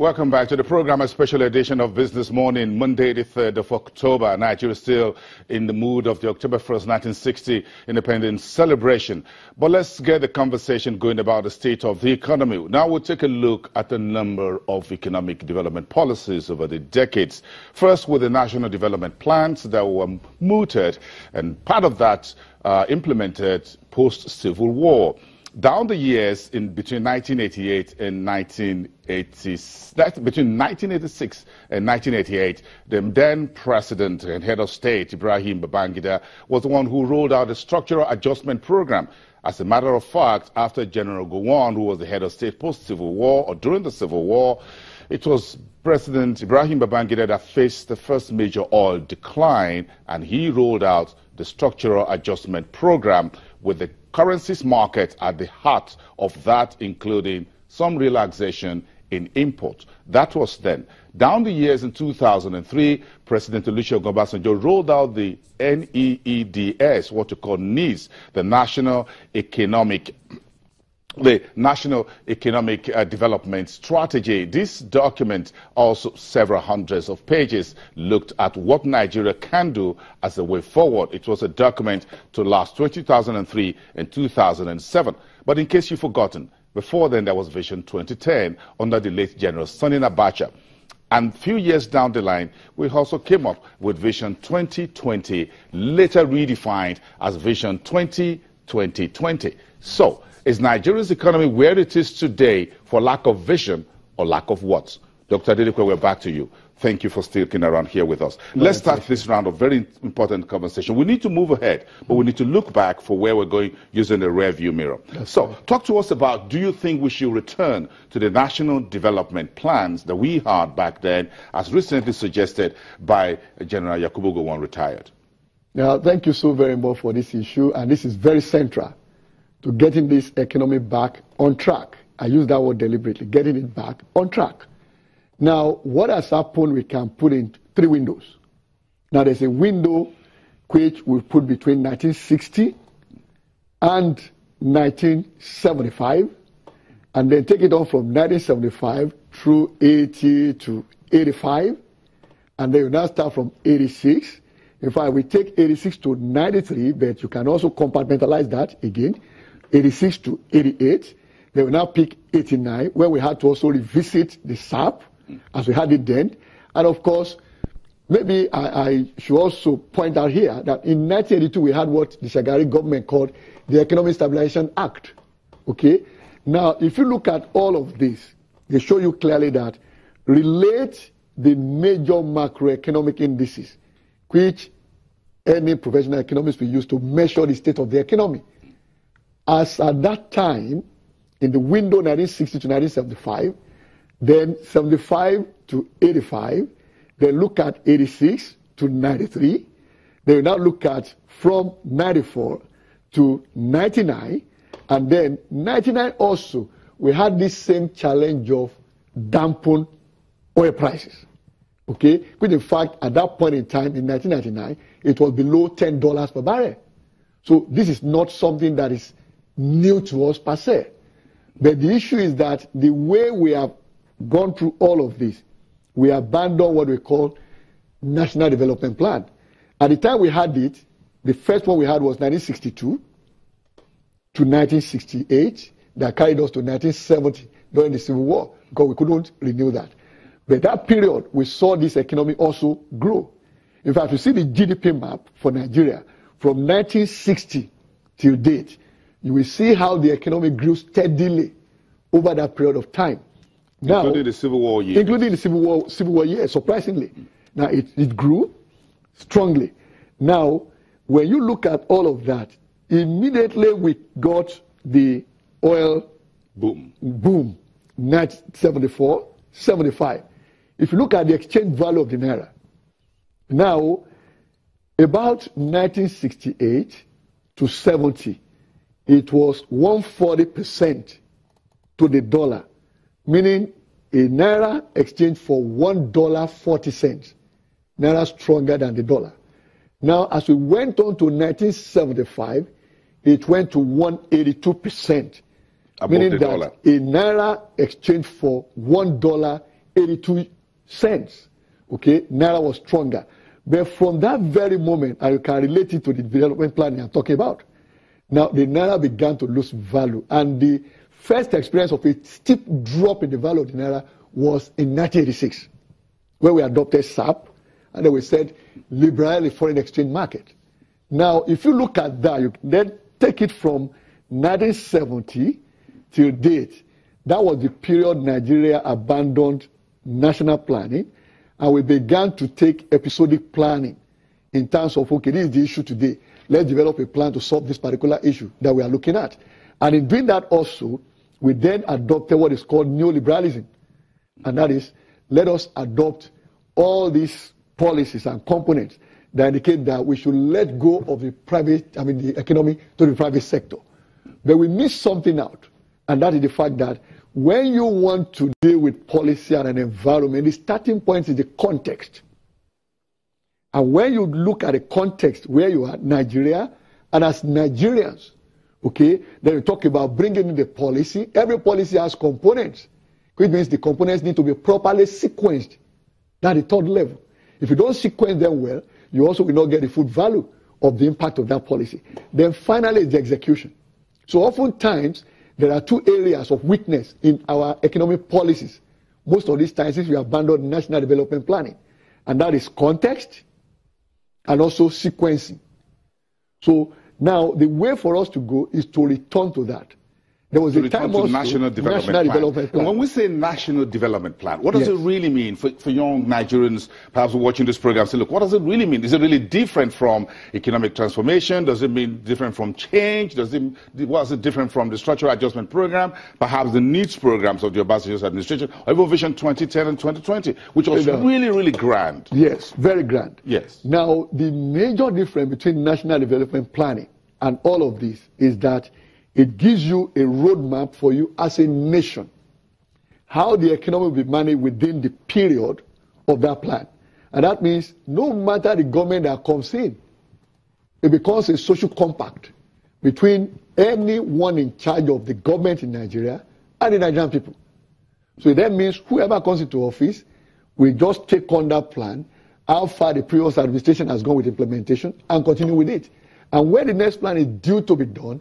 Welcome back to the program, a special edition of Business Morning, Monday the 3rd of October. Nigeria is still in the mood of the October 1st, 1960 independence celebration. But let's get the conversation going about the state of the economy. Now we'll take a look at a number of economic development policies over the decades. First, with the national development plans that were mooted, and part of that implemented post-Civil War. Down the years in between 1988 and 1986 and 1988, the then president and head of state, Ibrahim Babangida, was the one who rolled out the structural adjustment program. As a matter of fact, after General Gowon, who was the head of state post-Civil War or during the Civil War, it was President Ibrahim Babangida that faced the first major oil decline, and he rolled out the structural adjustment program with the currencies market at the heart of that, including some relaxation in import. That was then. Down the years in 2003, President Olusegun Obasanjo rolled out the NEEDS, what you call NEES, the National Economic Development Strategy. This document, also several hundreds of pages, looked at what Nigeria can do as a way forward. It was a document to last 2003 and 2007. But in case you've forgotten, before then there was Vision 2010 under the late General Sani Abacha. And a few years down the line, we also came up with Vision 2020, later redefined as Vision 2020. So, is Nigeria's economy where it is today for lack of vision or lack of what? Dr. Adedekwe, we're back to you. Thank you for sticking around here with us. Let's start this round of very important conversation. We need to move ahead, but we need to look back for where we're going using the rear view mirror. So, talk to us about, do you think we should return to the national development plans that we had back then, as recently suggested by General Yakubu Gowon, retired? Now, thank you so very much for this issue, and this is very central to getting this economy back on track. I use that word deliberately, getting it back on track. Now, what has happened, we can put in three windows. Now, there's a window which we put between 1960 and 1975, and then take it on from 1975 through 80 to 85, and then we now start from 86. In fact, we take 86 to 93, but you can also compartmentalize that again. 86 to 88, they will now pick 89, where we had to also revisit the SAP, as we had it then. And of course, maybe I should also point out here that in 1982, we had what the Shagari government called the Economic Stabilization Act. Okay? Now, if you look at all of this, they show you clearly that relate the major macroeconomic indices, which any professional economist will use to measure the state of the economy. As at that time, in the window 1960 to 1975, then 75 to 85, they look at 86 to 93, they will now look at from 94 to 99, and then 99 also, we had this same challenge of dampened oil prices. Okay, which in fact, at that point in time, in 1999, it was below $10 per barrel. So this is not something that is new to us per se. But the issue is that the way we have gone through all of this, we abandoned what we call National Development Plan. At the time we had it, the first one we had was 1962 to 1968, that carried us to 1970 during the Civil War, because we couldn't renew that. But that period, we saw this economy also grow. In fact, you see the GDP map for Nigeria from 1960 till date, you will see how the economy grew steadily over that period of time. Now, including the Civil War years. Including the Civil War years, surprisingly. Now, it grew strongly. Now, when you look at all of that, immediately we got the oil boom, 1974, 75. If you look at the exchange value of the Naira, now, about 1968 to 70, it was 140% to the dollar, meaning a Naira exchanged for $1.40. Naira stronger than the dollar. Now, as we went on to 1975, it went to 182%. Meaning that a Naira exchanged for $1 82 cents. Okay, Naira was stronger. But from that very moment, I can relate it to the development plan I'm talking about. Now, the Naira began to lose value. And the first experience of a steep drop in the value of the Naira was in 1986, where we adopted SAP, and then we said, liberalize the foreign exchange market. Now, if you look at that, you then take it from 1970 till date. That was the period Nigeria abandoned national planning, and we began to take episodic planning in terms of, okay, this is the issue today. Let's develop a plan to solve this particular issue that we are looking at. And in doing that also, we then adopted what is called neoliberalism. And that is, let us adopt all these policies and components that indicate that we should let go of the the economy to the private sector. But we miss something out, and that is the fact that when you want to deal with policy and an environment, the starting point is the context. And when you look at the context where you are, Nigeria, and as Nigerians, okay, then we talk about bringing in the policy. Every policy has components, which means the components need to be properly sequenced. That's the third level. If you don't sequence them well, you also will not get the full value of the impact of that policy. Then finally, it's the execution. So oftentimes, there are two areas of weakness in our economic policies. Most of these times, we abandon national development planning. And that is context and also sequencing. So now, the way for us to go is to return to that. There was a time also, national development plan. And when we say national development plan, what does it really mean for young Nigerians, perhaps watching this program, say, look, what does it really mean? Is it really different from economic transformation? Does it mean different from change? Was it different from the structural adjustment program? Perhaps the needs programs of the Obasanjo's administration, or even Vision 2010 and 2020, which was really, really grand. Yes, very grand. Yes. Now, the major difference between national development planning and all of this is that it gives you a roadmap for you as a nation, how the economy will be managed within the period of that plan. And that means no matter the government that comes in, it becomes a social compact between anyone in charge of the government in Nigeria and the Nigerian people. So that means whoever comes into office will just take on that plan, how far the previous administration has gone with implementation, and continue with it. And when the next plan is due to be done,